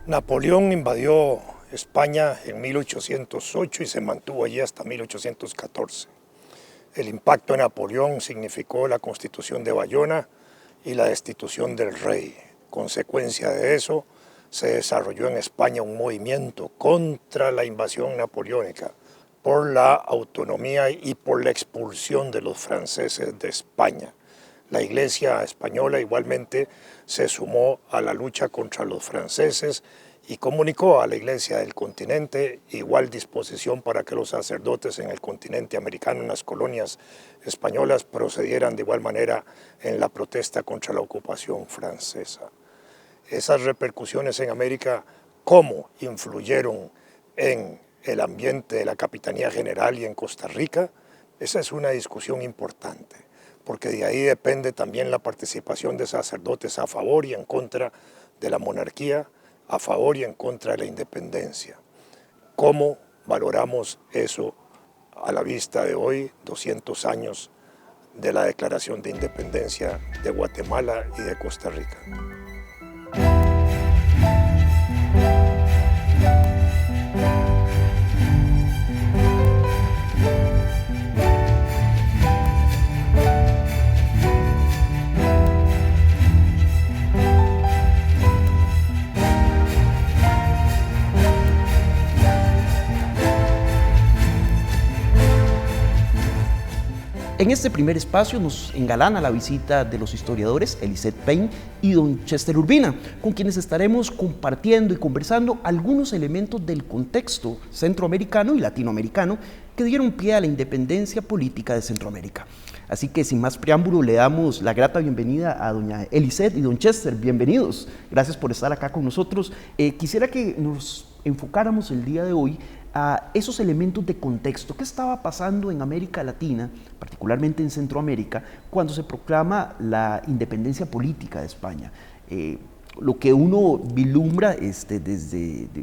Napoleón invadió España en 1808 y se mantuvo allí hasta 1814. El impacto de Napoleón significó la constitución de Bayona y la destitución del rey. Consecuencia de eso, se desarrolló en España un movimiento contra la invasión napoleónica, por la autonomía y por la expulsión de los franceses de España. La Iglesia española igualmente se sumó a la lucha contra los franceses y comunicó a la Iglesia del continente igual disposición para que los sacerdotes en el continente americano, en las colonias españolas, procedieran de igual manera en la protesta contra la ocupación francesa. Esas repercusiones en América, ¿cómo influyeron en el ambiente de la Capitanía General y en Costa Rica? Esa es una discusión importante, porque de ahí depende también la participación de sacerdotes a favor y en contra de la monarquía, a favor y en contra de la independencia. ¿Cómo valoramos eso a la vista de hoy, 200 años de la declaración de independencia de Guatemala y de Costa Rica? En este primer espacio nos engalana la visita de los historiadores Eliseth Payne y don Chester Urbina, con quienes estaremos compartiendo y conversando algunos elementos del contexto centroamericano y latinoamericano que dieron pie a la independencia política de Centroamérica. Así que sin más preámbulo le damos la grata bienvenida a doña Eliseth y don Chester. Bienvenidos, gracias por estar acá con nosotros. Quisiera que nos enfocáramos el día de hoy a esos elementos de contexto. ¿Qué estaba pasando en América Latina, particularmente en Centroamérica, cuando se proclama la independencia política de España? Lo que uno vislumbra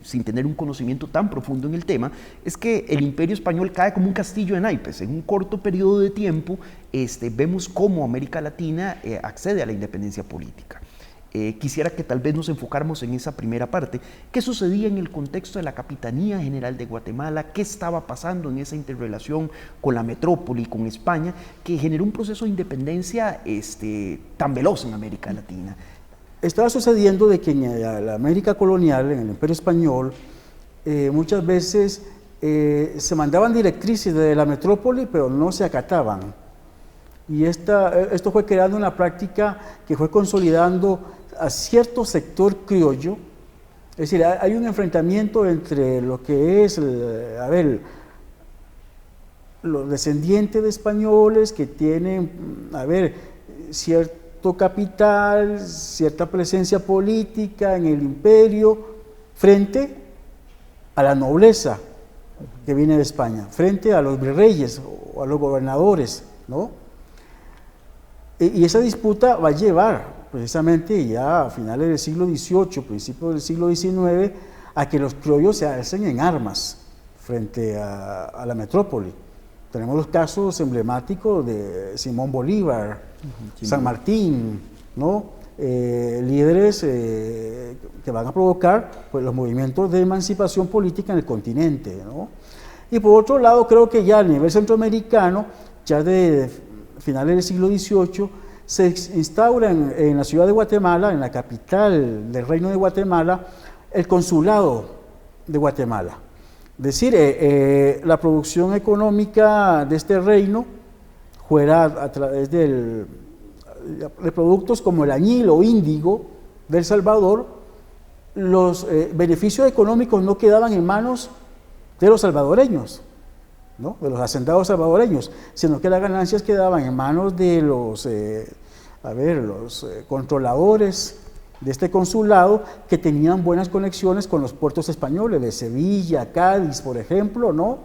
sin tener un conocimiento tan profundo en el tema es que el Imperio Español cae como un castillo de naipes. En un corto periodo de tiempo vemos cómo América Latina accede a la independencia política. Quisiera que tal vez nos enfocáramos en esa primera parte. ¿Qué sucedía en el contexto de la Capitanía General de Guatemala? ¿Qué estaba pasando en esa interrelación con la metrópoli, con España, que generó un proceso de independencia tan veloz en América Latina? Estaba sucediendo de que en la América colonial, en el Imperio Español, muchas veces se mandaban directrices de la metrópoli, pero no se acataban. Y esto fue creando una práctica que fue consolidando a cierto sector criollo. Es decir, hay un enfrentamiento entre lo que es, los descendientes de españoles que tienen, cierto capital, cierta presencia política en el imperio, frente a la nobleza que viene de España, frente a los virreyes o a los gobernadores, ¿no? Y esa disputa va a llevar precisamente ya a finales del siglo XVIII, principios del siglo XIX, a que los criollos se alcen en armas frente a la metrópoli. Tenemos los casos emblemáticos de Simón Bolívar, San Martín, ¿no? Líderes que van a provocar pues, los movimientos de emancipación política en el continente, ¿no? Y por otro lado, creo que ya a nivel centroamericano, ya de finales del siglo XVIII, se instaura en la ciudad de Guatemala, en la capital del Reino de Guatemala, el consulado de Guatemala. Es decir, la producción económica de este reino fuera a través de productos como el añil o índigo del Salvador. Los beneficios económicos no quedaban en manos de los salvadoreños, ¿no? De los hacendados salvadoreños, sino que las ganancias quedaban en manos de los controladores de este consulado, que tenían buenas conexiones con los puertos españoles de Sevilla, Cádiz, por ejemplo, ¿no?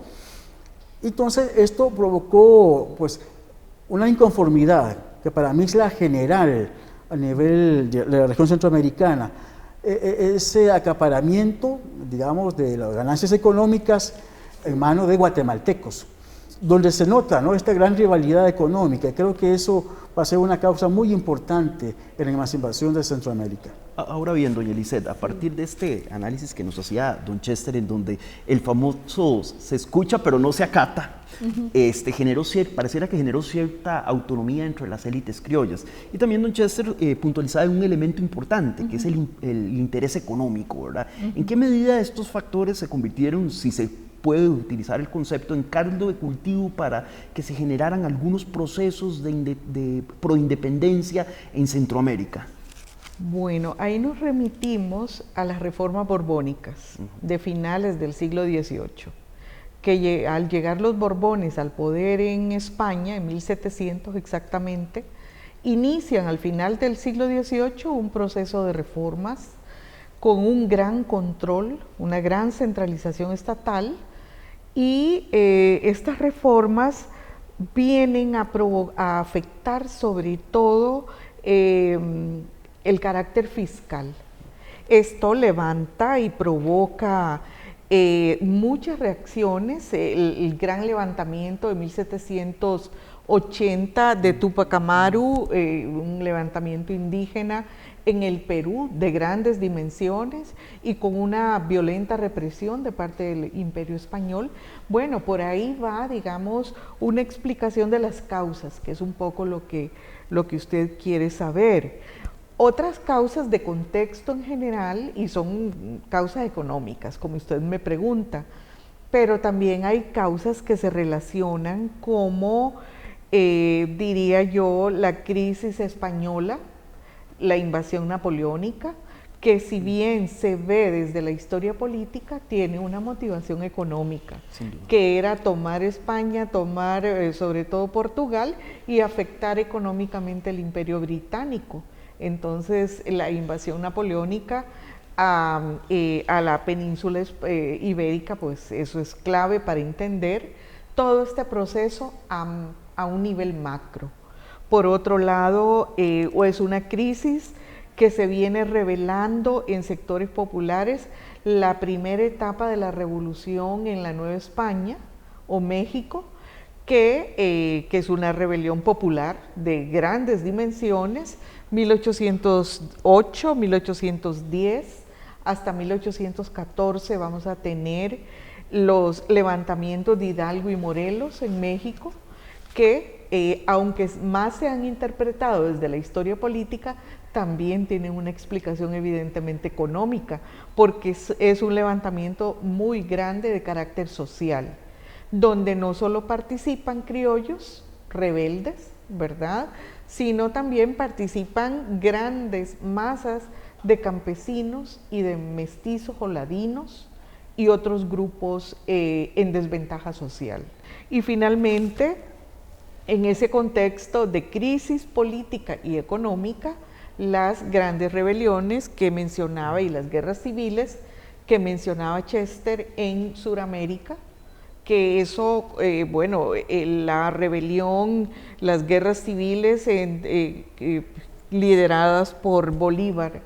Entonces esto provocó pues una inconformidad que para mí es la general a nivel de la región centroamericana, ese acaparamiento, digamos, de las ganancias económicas en manos de guatemaltecos, donde se nota, ¿no?, esta gran rivalidad económica. Creo que eso va a ser una causa muy importante en la emancipación de Centroamérica. Ahora bien, doña Lisette, a partir de este análisis que nos hacía don Chester, en donde el famoso se escucha pero no se acata, pareciera que generó cierta autonomía entre las élites criollas. Y también don Chester puntualizaba en un elemento importante, que es el interés económico, ¿verdad? ¿En qué medida estos factores se convirtieron, si se puede utilizar el concepto, en caldo de cultivo para que se generaran algunos procesos de proindependencia en Centroamérica? Bueno, ahí nos remitimos a las reformas borbónicas de finales del siglo XVIII, que al llegar los Borbones al poder en España, en 1700 exactamente, inician al final del siglo XVIII un proceso de reformas con un gran control, una gran centralización estatal, y estas reformas vienen a afectar sobre todo el carácter fiscal. Esto levanta y provoca muchas reacciones. El gran levantamiento de 1780 de Tupac Amaru, un levantamiento indígena en el Perú de grandes dimensiones y con una violenta represión de parte del Imperio Español. Bueno, por ahí va, digamos, una explicación de las causas, que es un poco lo que usted quiere saber. Otras causas de contexto en general, y son causas económicas, como usted me pregunta, pero también hay causas que se relacionan como, diría yo, la crisis española, la invasión napoleónica, que si bien se ve desde la historia política, tiene una motivación económica, que era tomar España, tomar sobre todo Portugal y afectar económicamente el Imperio Británico. Entonces, la invasión napoleónica a la península ibérica, pues eso es clave para entender todo este proceso a un nivel macro. Por otro lado, es una crisis que se viene revelando en sectores populares, la primera etapa de la revolución en la Nueva España o México, que es una rebelión popular de grandes dimensiones, 1808, 1810, hasta 1814 vamos a tener los levantamientos de Hidalgo y Morelos en México, que aunque más se han interpretado desde la historia política, también tienen una explicación evidentemente económica, porque es un levantamiento muy grande de carácter social, donde no solo participan criollos rebeldes, ¿verdad?, sino también participan grandes masas de campesinos y de mestizos o ladinos y otros grupos en desventaja social. Y finalmente, en ese contexto de crisis política y económica, las grandes rebeliones que mencionaba y las guerras civiles que mencionaba Chester en Sudamérica, que eso, la rebelión, las guerras civiles lideradas por Bolívar,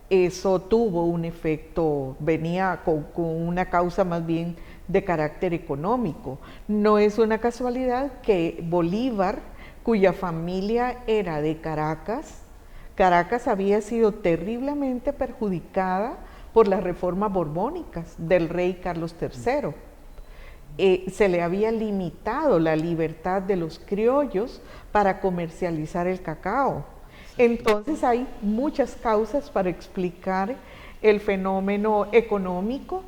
eso tuvo un efecto, venía con una causa más bien de carácter económico. No es una casualidad que Bolívar, cuya familia era de Caracas, Caracas había sido terriblemente perjudicada por las reformas borbónicas del rey Carlos III. Se le había limitado la libertad de los criollos para comercializar el cacao. Entonces hay muchas causas para explicar el fenómeno económico,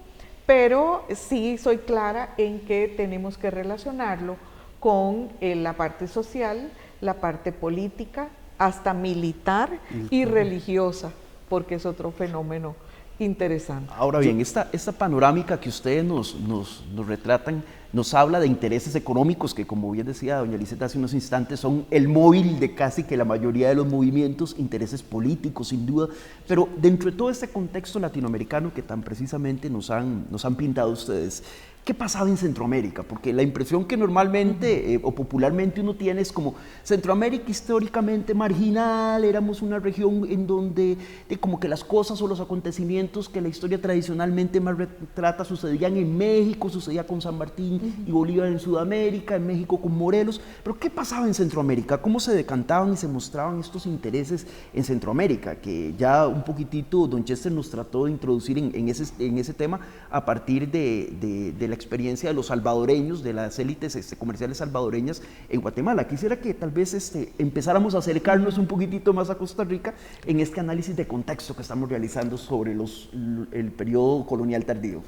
pero sí soy clara en que tenemos que relacionarlo con la parte social, la parte política, hasta militar y religiosa, porque es otro fenómeno interesante. Ahora bien, esta panorámica que ustedes nos retratan nos habla de intereses económicos que, como bien decía doña Lisette hace unos instantes, son el móvil de casi que la mayoría de los movimientos, intereses políticos sin duda, pero dentro de todo este contexto latinoamericano que tan precisamente nos han pintado ustedes, ¿qué pasaba en Centroamérica? Porque la impresión que normalmente o popularmente uno tiene es como Centroamérica históricamente marginal, éramos una región en donde como que las cosas o los acontecimientos que la historia tradicionalmente más retrata sucedían en México, sucedía con San Martín, y Bolívar en Sudamérica, en México con Morelos, pero ¿qué pasaba en Centroamérica? ¿Cómo se decantaban y se mostraban estos intereses en Centroamérica? Que ya un poquitito don Chester nos trató de introducir en ese tema a partir de la experiencia de los salvadoreños, de las élites comerciales salvadoreñas en Guatemala. Quisiera que tal vez empezáramos a acercarnos un poquitito más a Costa Rica en este análisis de contexto que estamos realizando sobre el periodo colonial tardío.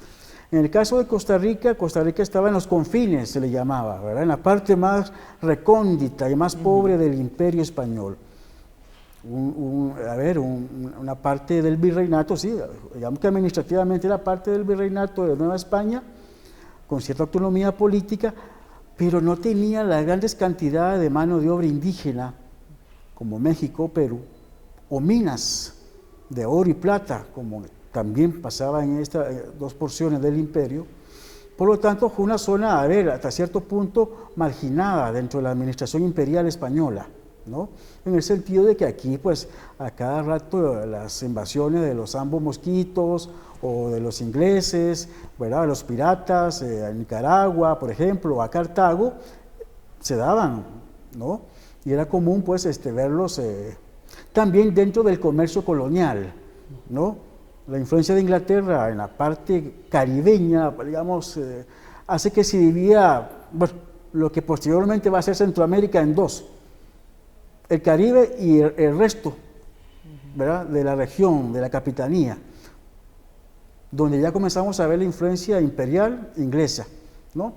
En el caso de Costa Rica estaba en los confines, se le llamaba, ¿verdad? En la parte más recóndita y más pobre del Imperio Español. Una parte del virreinato, sí, digamos que administrativamente era parte del virreinato de Nueva España, con cierta autonomía política, pero no tenía las grandes cantidades de mano de obra indígena, como México, Perú, o minas de oro y plata, como también pasaba en estas dos porciones del imperio. Por lo tanto, fue una zona, hasta cierto punto, marginada dentro de la administración imperial española, ¿no? En el sentido de que aquí, pues, a cada rato las invasiones de los ambos mosquitos o de los ingleses, ¿verdad?, de los piratas, a Nicaragua, por ejemplo, a Cartago, se daban, ¿no? Y era común, pues, verlos también dentro del comercio colonial, ¿no? La influencia de Inglaterra en la parte caribeña, digamos, hace que se divida, bueno, lo que posteriormente va a ser Centroamérica en dos: el Caribe y el resto, ¿verdad?, de la región, de la capitanía, donde ya comenzamos a ver la influencia imperial inglesa, ¿no?,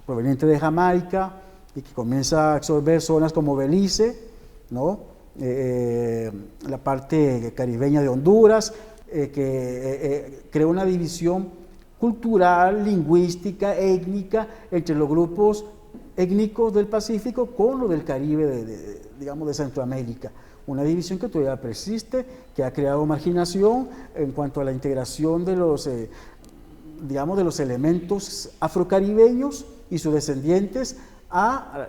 proveniente de Jamaica, y que comienza a absorber zonas como Belice, ¿no?, la parte caribeña de Honduras, que creó una división cultural, lingüística, étnica entre los grupos étnicos del Pacífico con los del Caribe, digamos, de Centroamérica. Una división que todavía persiste, que ha creado marginación en cuanto a la integración de los, digamos, de los elementos afrocaribeños y sus descendientes a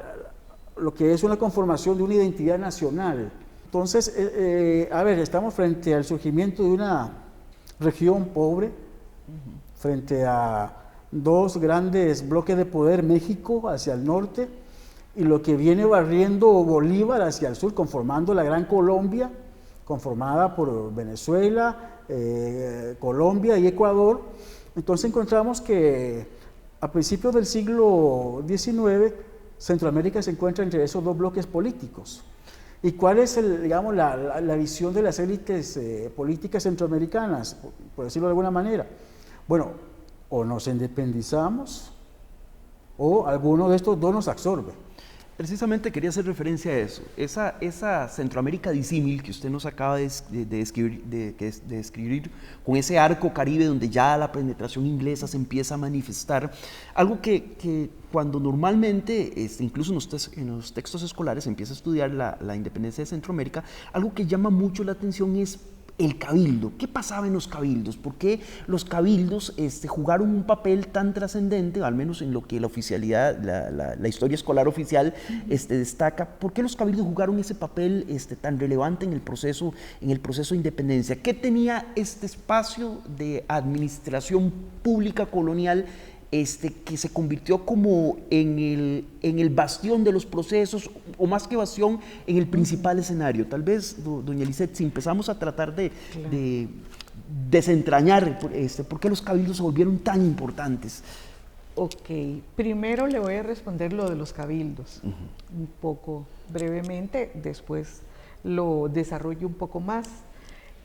lo que es una conformación de una identidad nacional. Entonces, estamos frente al surgimiento de una región pobre, frente a dos grandes bloques de poder, México hacia el norte y lo que viene barriendo Bolívar hacia el sur, conformando la Gran Colombia, conformada por Venezuela, Colombia y Ecuador. Entonces encontramos que a principios del siglo XIX, Centroamérica se encuentra entre esos dos bloques políticos. ¿Y cuál es la visión de las élites políticas centroamericanas, por decirlo de alguna manera? Bueno, o nos independizamos o alguno de estos dos nos absorbe. Precisamente quería hacer referencia a eso. Esa Centroamérica disímil que usted nos acaba de describir, con ese arco caribe donde ya la penetración inglesa se empieza a manifestar, algo que cuando normalmente, incluso en los textos escolares, se empieza a estudiar la independencia de Centroamérica, algo que llama mucho la atención es el cabildo. ¿Qué pasaba en los cabildos? ¿Por qué los cabildos jugaron un papel tan trascendente, al menos en lo que la oficialidad, la historia escolar oficial destaca? ¿Por qué los cabildos jugaron ese papel tan relevante en el proceso de independencia? ¿Qué tenía este espacio de administración pública colonial que se convirtió como en el bastión de los procesos, o más que bastión, en el principal escenario? Tal vez, doña Lisette, si empezamos a tratar de desentrañar por qué los cabildos se volvieron tan importantes. Ok, primero le voy a responder lo de los cabildos, un poco brevemente, después lo desarrollo un poco más.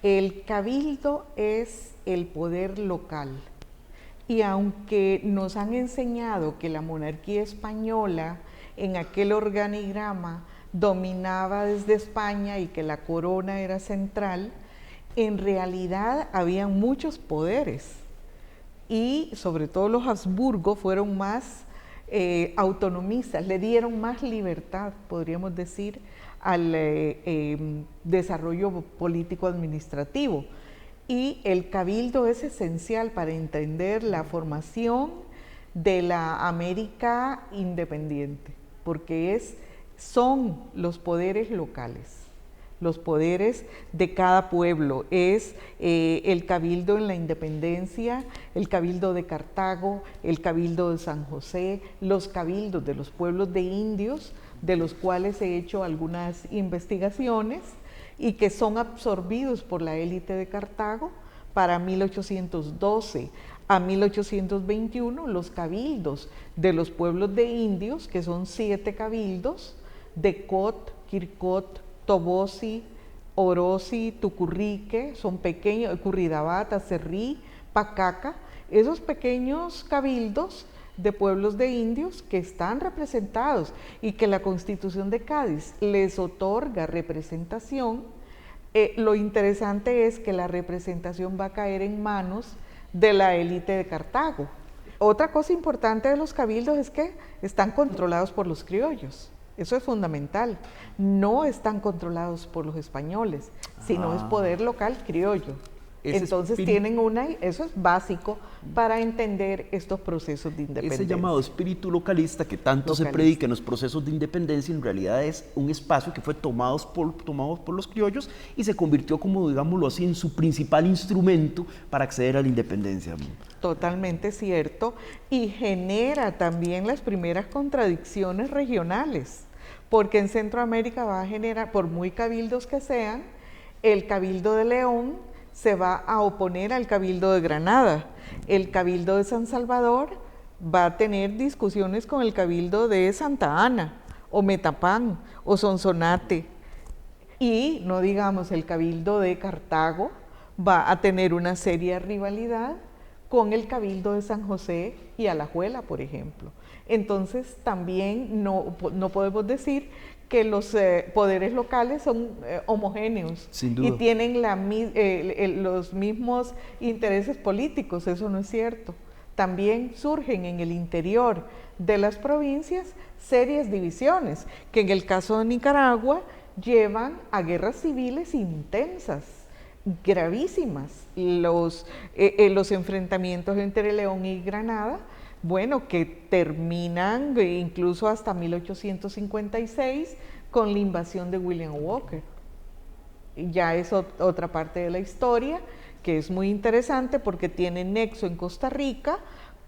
El cabildo es el poder local. Y aunque nos han enseñado que la monarquía española en aquel organigrama dominaba desde España y que la corona era central, en realidad había muchos poderes y sobre todo los Habsburgo fueron más autonomistas, le dieron más libertad, podríamos decir, al desarrollo político-administrativo. Y el cabildo es esencial para entender la formación de la América independiente, porque son los poderes locales los poderes de cada pueblo. Es el cabildo en la independencia, el cabildo de Cartago, el cabildo de San José, los cabildos de los pueblos de indios, de los cuales he hecho algunas investigaciones y que son absorbidos por la élite de Cartago. Para 1812 a 1821, los cabildos de los pueblos de indios, que son 7 cabildos, de Cot, Quircot, Tobosi, Orosi, Tucurrique, son pequeños, Curridabat, Cerrí, Pacaca, esos pequeños cabildos de pueblos de indios que están representados y que la Constitución de Cádiz les otorga representación. Lo interesante es que la representación va a caer en manos de la élite de Cartago. Otra cosa importante de los cabildos es que están controlados por los criollos. Eso es fundamental. No están controlados por los españoles, sino es poder local criollo. Entonces tienen eso es básico para entender estos procesos de independencia. Ese llamado espíritu localista que tanto se predica en los procesos de independencia, en realidad es un espacio que fue tomado por los criollos y se convirtió, como digámoslo así, en su principal instrumento para acceder a la independencia. Totalmente cierto, y genera también las primeras contradicciones regionales, porque en Centroamérica va a generar, por muy cabildos que sean, el Cabildo de León se va a oponer al Cabildo de Granada. El Cabildo de San Salvador va a tener discusiones con el Cabildo de Santa Ana, o Metapán, o Sonsonate. Y no digamos, el Cabildo de Cartago va a tener una seria rivalidad con el Cabildo de San José y Alajuela, por ejemplo. Entonces también no podemos decir que los poderes locales son homogéneos y tienen los mismos intereses políticos. Eso no es cierto. También surgen en el interior de las provincias serias divisiones, que en el caso de Nicaragua llevan a guerras civiles intensas, gravísimas. Los enfrentamientos entre León y Granada, bueno, que terminan incluso hasta 1856 con la invasión de William Walker. Ya es otra parte de la historia que es muy interesante porque tiene nexo en Costa Rica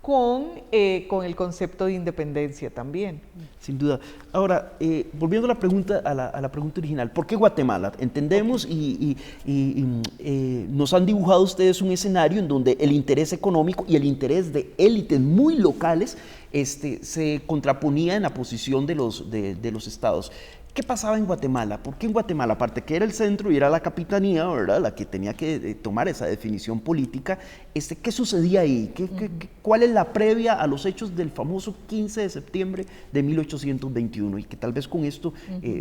con el concepto de independencia también. Sin duda. Ahora, volviendo a la pregunta original, ¿por qué Guatemala? Entendemos y nos han dibujado ustedes un escenario en donde el interés económico y el interés de élites muy locales se contraponía en la posición de los estados. ¿Qué pasaba en Guatemala? ¿Por qué en Guatemala? Aparte que era el centro y era la capitanía, ¿verdad?, la que tenía que tomar esa definición política, ¿qué sucedía ahí? ¿Cuál es la previa a los hechos del famoso 15 de septiembre de 1821? Y que tal vez con esto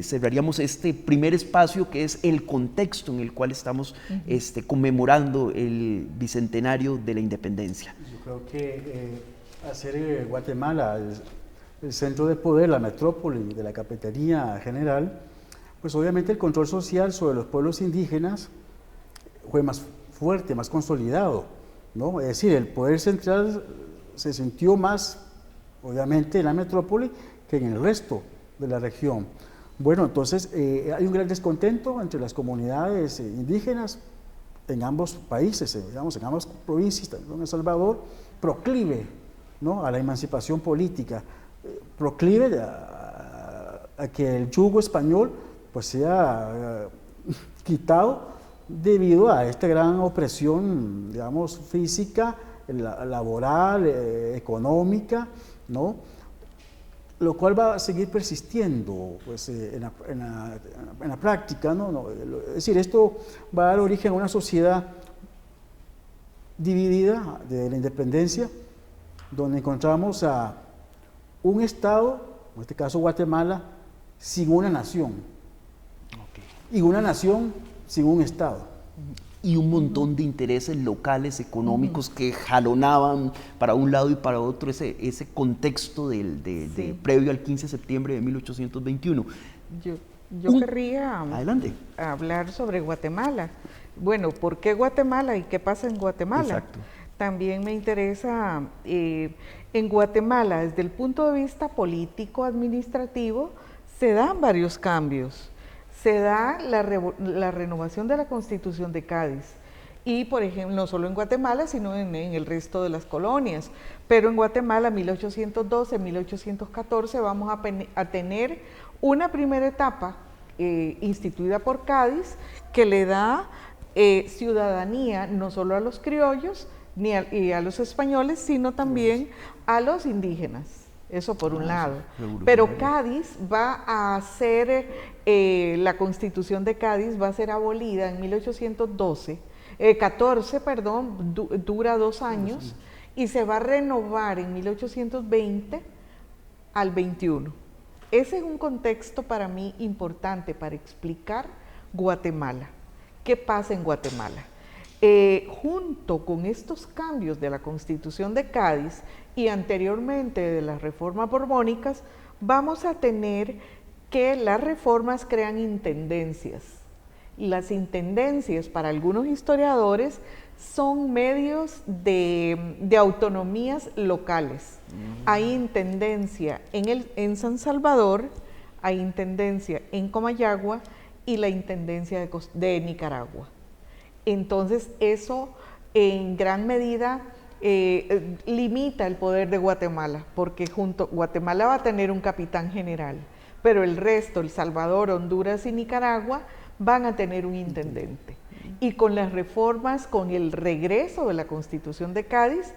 cerraríamos este primer espacio, que es el contexto en el cual estamos conmemorando el bicentenario de la independencia. Yo creo que hacer Guatemala el centro de poder, la metrópoli de la capitanía general, pues obviamente el control social sobre los pueblos indígenas fue más fuerte, más consolidado, ¿no? Es decir, el poder central se sintió más, obviamente, en la metrópoli que en el resto de la región. Bueno, entonces hay un gran descontento entre las comunidades indígenas en ambos países, digamos, en ambas provincias, tanto en El Salvador, proclive, ¿no?, a la emancipación política, proclive a que el yugo español pues sea quitado debido a esta gran opresión, digamos, física, laboral, económica, ¿no?, lo cual va a seguir persistiendo pues, en la práctica, ¿no? Es decir, esto va a dar origen a una sociedad dividida de la independencia, donde encontramos a un Estado, en este caso Guatemala, sin una nación, y una nación sin un Estado. Y un montón de intereses locales, económicos, que jalonaban para un lado y para otro ese contexto previo al 15 de septiembre de 1821. Yo querría hablar sobre Guatemala. Bueno, ¿por qué Guatemala y qué pasa en Guatemala? Exacto. También me interesa, en Guatemala, desde el punto de vista político-administrativo, se dan varios cambios. se da la renovación de la Constitución de Cádiz. Y, por ejemplo, no solo en Guatemala, sino en el resto de las colonias. Pero en Guatemala, 1812, 1814, vamos a tener una primera etapa instituida por Cádiz que le da ciudadanía no solo a los criollos y a los españoles, sino también a los indígenas. Eso por un lado. Pero Cádiz va a ser, la Constitución de Cádiz va a ser abolida en 14, dura 2 años, y se va a renovar en 1820 al 21. Ese es un contexto para mí importante para explicar Guatemala. ¿Qué pasa en Guatemala? Junto con estos cambios de la Constitución de Cádiz y anteriormente de las reformas borbónicas, vamos a tener que las reformas crean intendencias. Las intendencias, para algunos historiadores, son medios de autonomías locales. Hay intendencia en San Salvador, hay intendencia en Comayagua y la intendencia de Nicaragua. Entonces, eso en gran medida limita el poder de Guatemala, porque Guatemala va a tener un capitán general, pero el resto, El Salvador, Honduras y Nicaragua, van a tener un intendente. Y con las reformas, con el regreso de la Constitución de Cádiz,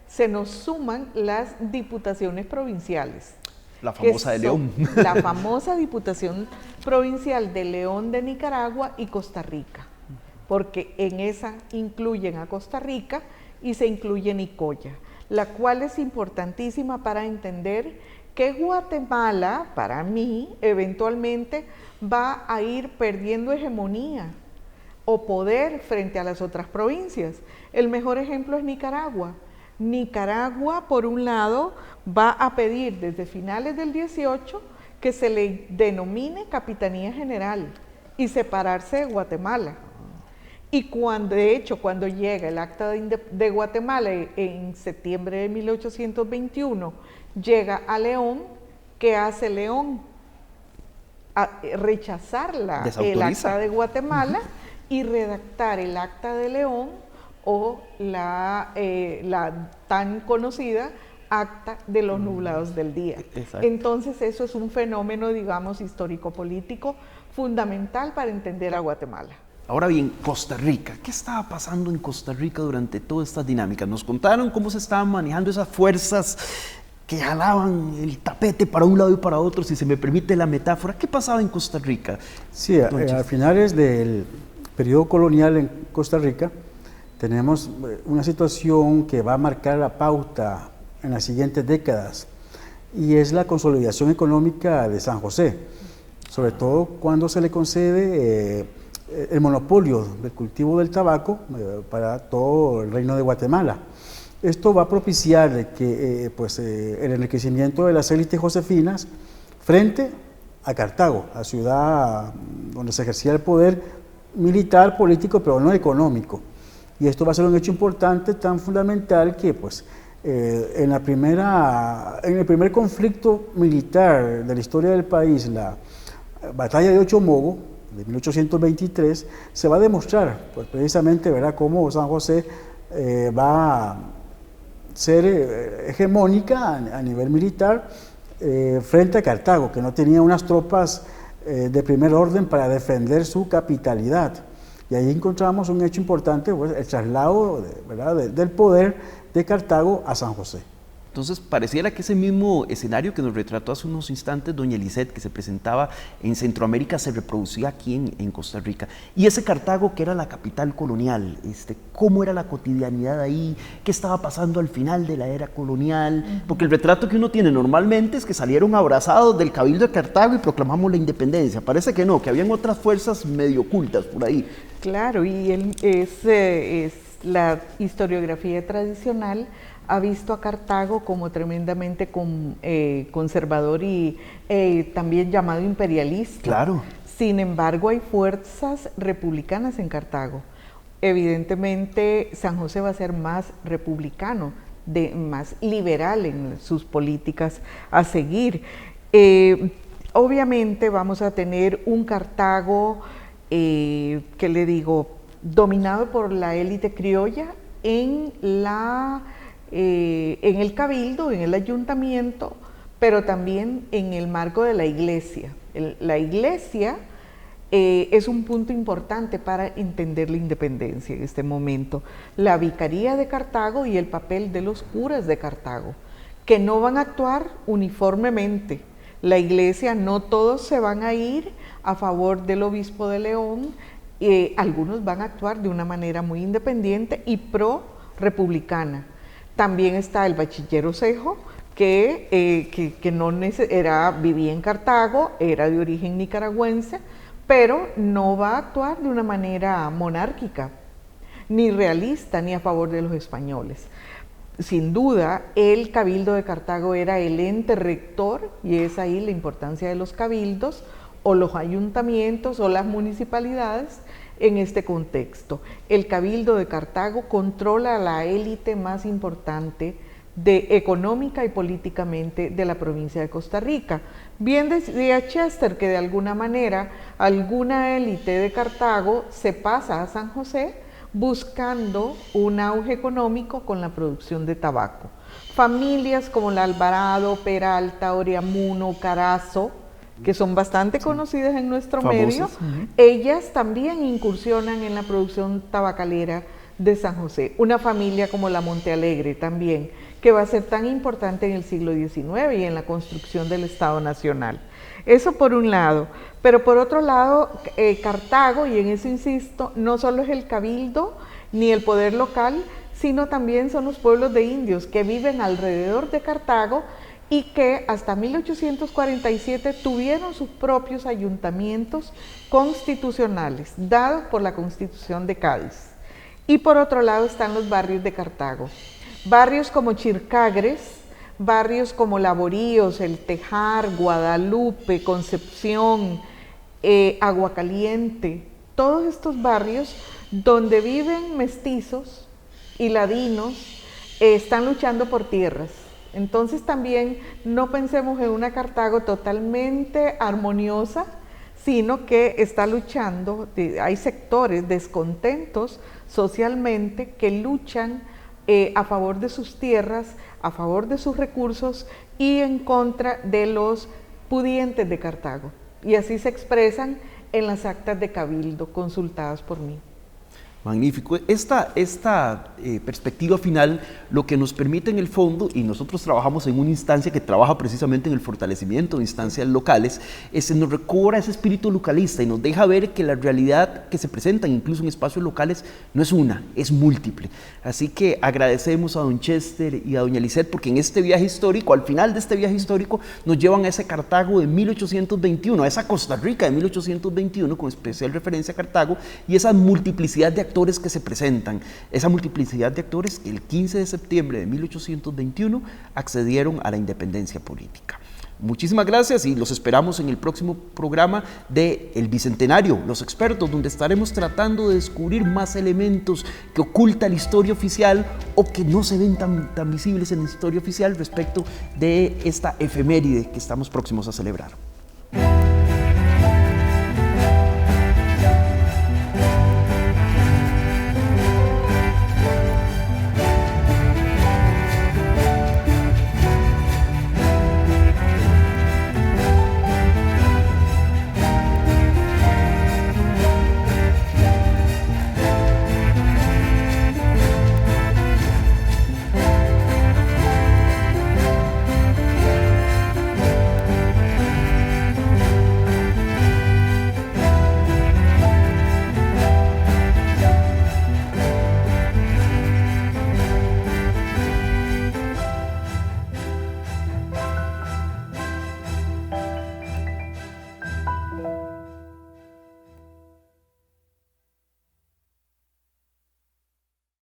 se nos suman las diputaciones provinciales. La famosa de León. La famosa Diputación Provincial de León, de Nicaragua y Costa Rica, porque en esa incluyen a Costa Rica y se incluye Nicoya, la cual es importantísima para entender que Guatemala, para mí, eventualmente va a ir perdiendo hegemonía o poder frente a las otras provincias. El mejor ejemplo es Nicaragua. Nicaragua, por un lado, va a pedir desde finales del 18 que se le denomine Capitanía General y separarse de Guatemala. Y de hecho, cuando llega el Acta de Guatemala en septiembre de 1821, llega a León, ¿qué hace León? Rechazar el Acta de Guatemala y redactar el Acta de León o la tan conocida Acta de los Nublados del Día. Exacto. Entonces, eso es un fenómeno, digamos, histórico-político fundamental para entender a Guatemala. Ahora bien, Costa Rica. ¿Qué estaba pasando en Costa Rica durante todas estas dinámicas? Nos contaron cómo se estaban manejando esas fuerzas que jalaban el tapete para un lado y para otro, si se me permite la metáfora. ¿Qué pasaba en Costa Rica? Sí, a finales del periodo colonial en Costa Rica tenemos una situación que va a marcar la pauta en las siguientes décadas, y es la consolidación económica de San José, sobre todo cuando se le concede el monopolio del cultivo del tabaco para todo el reino de Guatemala. Esto va a propiciar que el enriquecimiento de las élites josefinas frente a Cartago, la ciudad donde se ejercía el poder militar, político, pero no económico. Y esto va a ser un hecho importante, tan fundamental, que en el primer conflicto militar de la historia del país, la batalla de Ochomogo, de 1823, se va a demostrar precisamente, ¿verdad?, cómo San José va a ser hegemónica a nivel militar frente a Cartago, que no tenía unas tropas de primer orden para defender su capitalidad. Y ahí encontramos un hecho importante, el traslado del poder de Cartago a San José. Entonces, pareciera que ese mismo escenario que nos retrató hace unos instantes doña Lisette, que se presentaba en Centroamérica, se reproducía aquí en Costa Rica. Y ese Cartago, que era la capital colonial, ¿cómo era la cotidianidad ahí? ¿Qué estaba pasando al final de la era colonial? Porque el retrato que uno tiene normalmente es que salieron abrazados del cabildo de Cartago y proclamamos la independencia. Parece que no, que habían otras fuerzas medio ocultas por ahí. Claro, y es la historiografía tradicional ha visto a Cartago como tremendamente conservador y también llamado imperialista. Claro. Sin embargo, hay fuerzas republicanas en Cartago. Evidentemente, San José va a ser más republicano, más liberal en sus políticas a seguir. obviamente vamos a tener un Cartago, ¿qué le digo?, dominado por la élite criolla en el cabildo, en el ayuntamiento, pero también en el marco de la iglesia. La iglesia es un punto importante para entender la independencia en este momento. La vicaría de Cartago y el papel de los curas de Cartago, que no van a actuar uniformemente. La iglesia, no todos se van a ir a favor del obispo de León, algunos van a actuar de una manera muy independiente y pro-republicana. También está el bachiller Osejo, que vivía en Cartago, era de origen nicaragüense, pero no va a actuar de una manera monárquica, ni realista, ni a favor de los españoles. Sin duda, el Cabildo de Cartago era el ente rector, y es ahí la importancia de los cabildos, o los ayuntamientos, o las municipalidades, en este contexto. El Cabildo de Cartago controla a la élite más importante económica y políticamente de la provincia de Costa Rica. Bien decía Chester que de alguna manera alguna élite de Cartago se pasa a San José buscando un auge económico con la producción de tabaco. Familias como la Alvarado, Peralta, Oriamuno, Carazo, que son bastante conocidas en nuestro medio, ellas también incursionan en la producción tabacalera de San José. Una familia como la Montealegre también, que va a ser tan importante en el siglo XIX y en la construcción del Estado Nacional. Eso por un lado, pero por otro lado, Cartago, y en eso insisto, no solo es el cabildo ni el poder local, sino también son los pueblos de indios que viven alrededor de Cartago y que hasta 1847 tuvieron sus propios ayuntamientos constitucionales, dados por la Constitución de Cádiz. Y por otro lado están los barrios de Cartago, barrios como Chircagres, barrios como Laboríos, El Tejar, Guadalupe, Concepción, Aguacaliente, todos estos barrios donde viven mestizos y ladinos están luchando por tierras. Entonces también no pensemos en una Cartago totalmente armoniosa, sino que está luchando, hay sectores descontentos socialmente que luchan a favor de sus tierras, a favor de sus recursos y en contra de los pudientes de Cartago. Y así se expresan en las actas de cabildo consultadas por mí. Magnífico. Esta perspectiva final lo que nos permite en el fondo, y nosotros trabajamos en una instancia que trabaja precisamente en el fortalecimiento de instancias locales, nos recobra ese espíritu localista y nos deja ver que la realidad que se presenta incluso en espacios locales no es una, es múltiple. Así que agradecemos a don Chester y a doña Lisette porque en este viaje histórico, al final de este viaje histórico, nos llevan a ese Cartago de 1821, a esa Costa Rica de 1821, con especial referencia a Cartago, y esa multiplicidad de actores que se presentan, esa multiplicidad de actores que el 15 de septiembre de 1821 accedieron a la independencia política. Muchísimas gracias y los esperamos en el próximo programa de El Bicentenario, Los Expertos, donde estaremos tratando de descubrir más elementos que oculta la historia oficial o que no se ven tan visibles en la historia oficial respecto de esta efeméride que estamos próximos a celebrar.